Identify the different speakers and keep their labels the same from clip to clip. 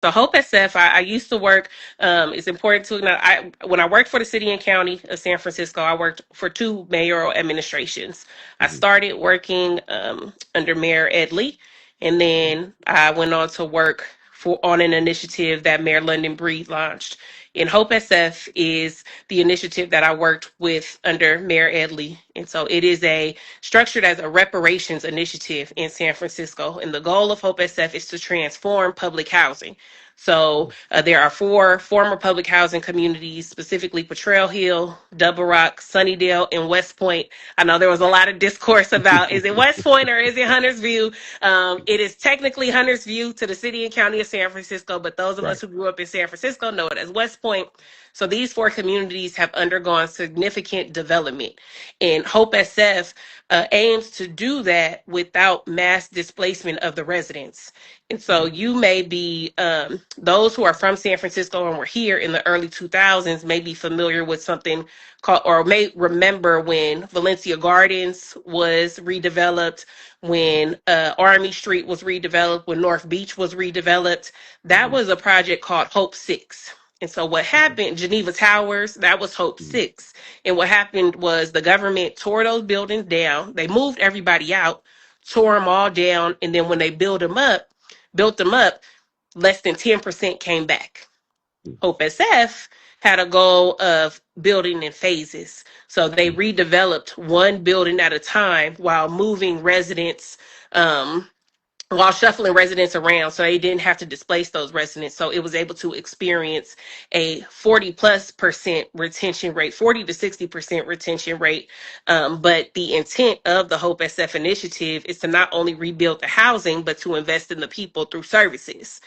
Speaker 1: So Hope SF, I used to work. It's important to know. When I worked for the city and county of San Francisco, I worked for two mayoral administrations. I
Speaker 2: Mhm.
Speaker 1: started working under Mayor Ed Lee, and then I went on to work on an initiative that Mayor London Breed launched. And Hope SF is the initiative that I worked with under Mayor Ed Lee. And so it is structured as a reparations initiative in San Francisco. And the goal of Hope SF is to transform public housing. So there are four former public housing communities, specifically Potrero Hill, Double Rock, Sunnydale, and West Point. I know there was a lot of discourse about, is it West Point or is it Hunters View? It is technically Hunters View to the city and county of San Francisco, but those of us
Speaker 2: Right.
Speaker 1: who grew up in San Francisco know it as West Point. So these four communities have undergone significant development. And Hope SF aims to do that without mass displacement of the residents. And so
Speaker 2: Mhm.
Speaker 1: you may be, those who are from San Francisco and were here in the early 2000s may be familiar with something called, or may remember when Valencia Gardens was redeveloped, when Army Street was redeveloped, when North Beach was redeveloped. That
Speaker 2: Mhm.
Speaker 1: was a project called Hope 6. And so what
Speaker 2: Okay.
Speaker 1: happened, Geneva Towers, that was Hope
Speaker 2: Mhm.
Speaker 1: 6. And what happened was the government tore those buildings down. They moved everybody out, tore them all down, and then when they built them up, less than 10% came back.
Speaker 2: Mhm.
Speaker 1: Hope SF had a goal of building in phases. So they
Speaker 2: Mhm.
Speaker 1: redeveloped one building at a time while moving residents, while shuffling residents around, so they didn't have to displace those residents. So it was able to experience a 40+% retention rate, 40 to 60% retention rate. But the intent of the Hope SF initiative is to not only rebuild the housing, but to invest in the people through services.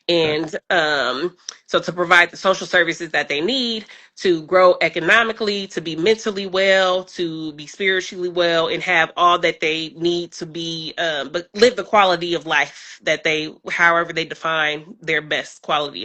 Speaker 2: Okay.
Speaker 1: And so to provide the social services that they need to grow economically, to be mentally well, to be spiritually well, and have all that they need to be, but live the quality of life that they, however they define their best quality